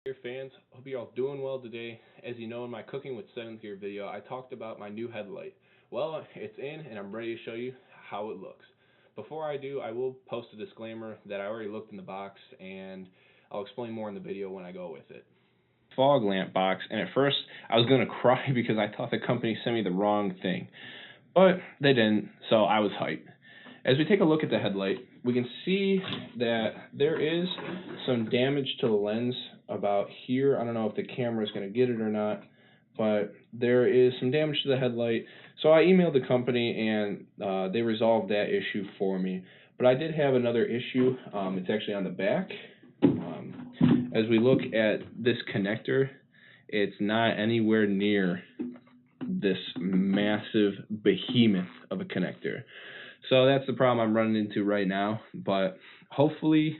Gear fans, hope you're all doing well today. As you know, in my cooking with 7th gear video, I talked about my new headlight. Well, it's in and I'm ready to show you how it looks. Before I do, I will post a disclaimer that I already looked in the box and I'll explain more in the video when I go with it. Fog lamp box, and at first I was going to cry because I thought the company sent me the wrong thing. But they didn't, so I was hyped. As we take a look at the headlight, we can see that there is some damage to the lens about here. I don't know if the camera is going to get it or not, but there is some damage to the headlight. So I emailed the company and they resolved that issue for me. But I did have another issue. It's actually on the back. As we look at this connector, it's not anywhere near this massive behemoth of a connector. So that's the problem I'm running into right now, but hopefully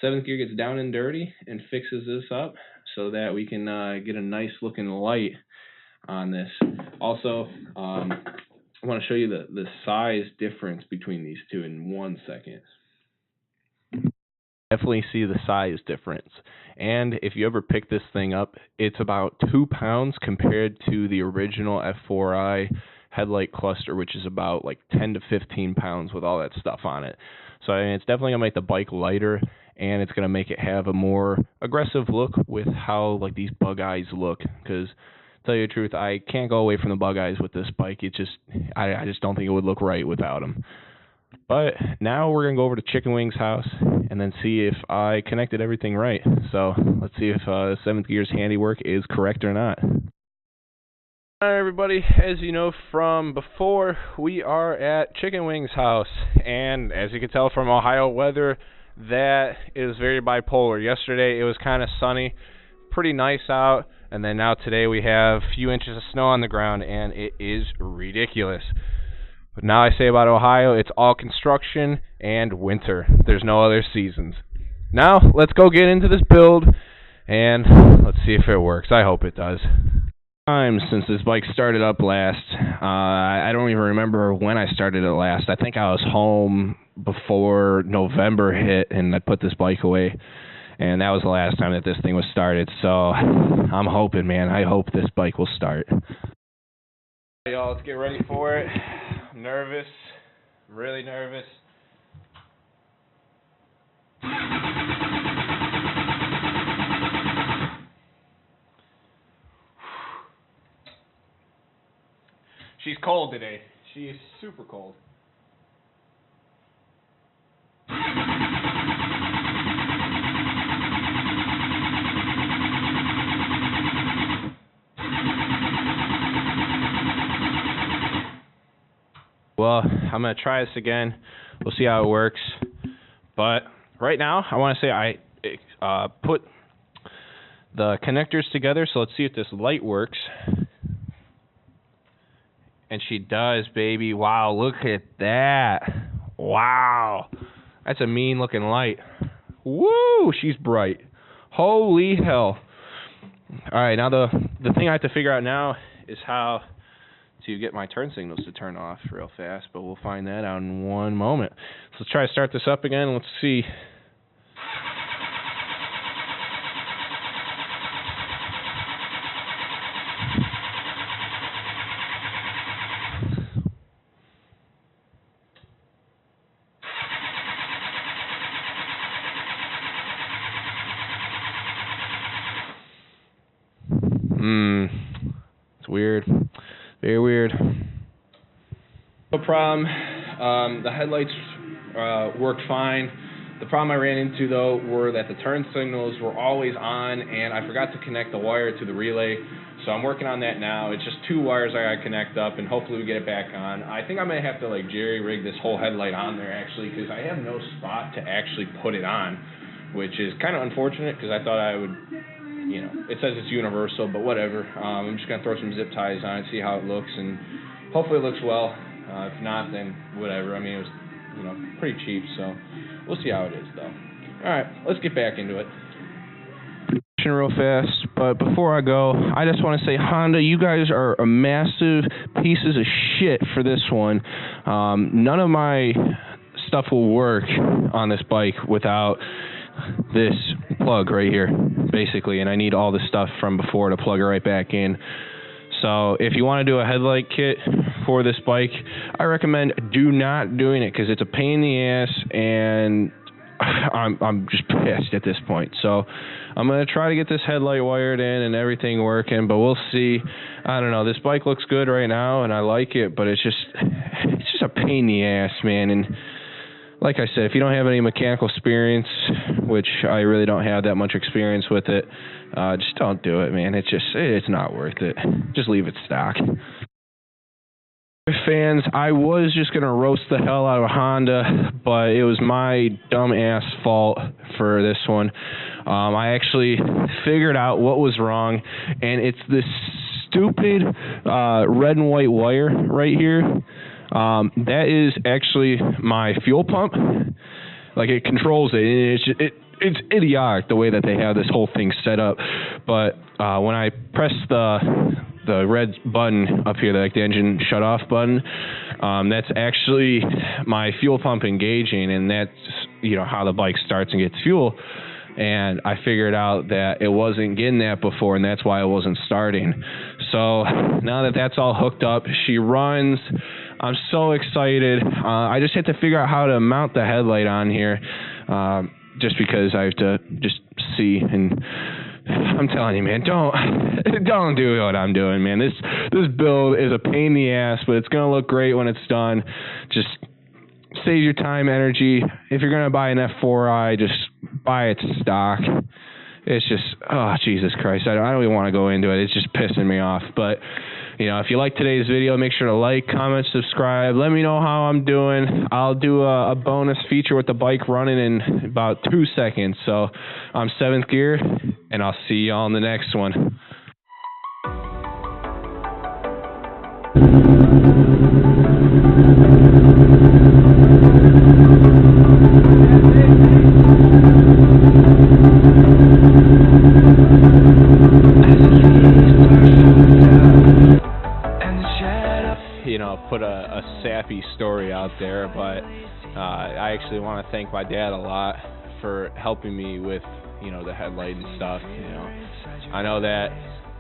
7th gear gets down and dirty and fixes this up so that we can get a nice looking light on this. Also, I want to show you the size difference between these two in 1 second. Definitely see the size difference, and if you ever pick this thing up, it's about 2 pounds compared to the original F4i headlight cluster, which is about like 10 to 15 pounds with all that stuff on it. So I mean, it's definitely gonna make the bike lighter, and it's gonna make it have a more aggressive look with how like these bug eyes look. Because to tell you the truth, I can't go away from the bug eyes with this bike. It just I just don't think it would look right without them. But now we're going to go over to Chicken Wings' house and then see if I connected everything right. So let's see if 7th gear's handiwork is correct or not. Alright everybody, as you know from before, we are at Chicken Wings' house. And as you can tell from Ohio weather, that is very bipolar. Yesterday it was kind of sunny, pretty nice out. And then now today we have a few inches of snow on the ground and it is ridiculous. But now I say about Ohio, it's all construction and winter. There's no other seasons. Now, let's go get into this build, and let's see if it works. I hope it does. Time since this bike started up last. I don't even remember when I started it last. I think I was home before November hit, and I put this bike away. And that was the last time that this thing was started. So I'm hoping, man. I hope this bike will start. Y'all, let's get ready for it. I'm nervous, I'm really nervous. She's cold today. She is super cold. Well, I'm going to try this again. We'll see how it works. But right now, I want to say I put the connectors together. So let's see if this light works. And she does, baby. Wow, look at that. Wow. That's a mean looking light. Woo, she's bright. Holy hell. All right, now the thing I have to figure out now is how to get my turn signals to turn off real fast, but we'll find that out in one moment. So let's try to start this up again. Let's see. It's weird. Very weird. No problem. The headlights worked fine. The problem I ran into, though, were that the turn signals were always on, and I forgot to connect the wire to the relay. So I'm working on that now. It's just 2 wires I got to connect up, and hopefully we get it back on. I think I may have to like jerry-rig this whole headlight on there, actually, because I have no spot to actually put it on, which is kind of unfortunate because I thought I would, you know, it says it's universal, but whatever. I'm just going to throw some zip ties on it, see how it looks, and hopefully it looks well. If not, then whatever. I mean, it was, you know, pretty cheap, so we'll see how it is, though. All right, let's get back into it. Real fast, but before I go, I just want to say, Honda, you guys are a massive pieces of shit for this one. None of my stuff will work on this bike without this plug right here, basically, and I need all the stuff from before to plug it right back in. So if you want to do a headlight kit for this bike, I recommend do not doing it because it's a pain in the ass, and I'm just pissed at this point. So I'm going to try to get this headlight wired in and everything working, but we'll see. I don't know. This bike looks good right now, and I like it, but it's just a pain in the ass, man. And like I said, if you don't have any mechanical experience, which I really don't have that much experience with it, just don't do it, man. It's not worth it. Just leave it stock. Fans, I was just going to roast the hell out of Honda, but it was my dumb ass fault for this one. I actually figured out what was wrong, and it's this stupid red and white wire right here. That is actually my fuel pump. Like, it controls it, and it's idiotic the way that they have this whole thing set up. But when I press the red button up here, like the engine shut off button, that's actually my fuel pump engaging, and that's, you know, how the bike starts and gets fuel. And I figured out that it wasn't getting that before, and that's why it wasn't starting. So now that that's all hooked up, she runs. I'm so excited. I just had to figure out how to mount the headlight on here, just because I have to just see. And I'm telling you, man, don't do what I'm doing, man. This build is a pain in the ass, but it's gonna look great when it's done. Just save your time, energy. If you're gonna buy an F4i, just buy it stock. It's just, oh, Jesus Christ, I don't even want to go into it. It's just pissing me off. But, you know, if you like today's video, make sure to like, comment, subscribe. Let me know how I'm doing. I'll do a bonus feature with the bike running in about 2 seconds. So I'm 7th gear, and I'll see y'all in the next one. You know, put a sappy story out there, but I actually want to thank my dad a lot for helping me with, you know, the headlight and stuff. You know, I know that,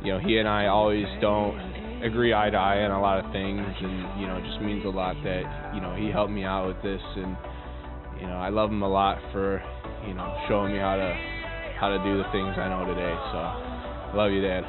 you know, he and I always don't agree eye to eye on a lot of things, and, you know, it just means a lot that, you know, he helped me out with this, and, you know, I love him a lot for, you know, showing me how to do the things I know today. So, love you, Dad.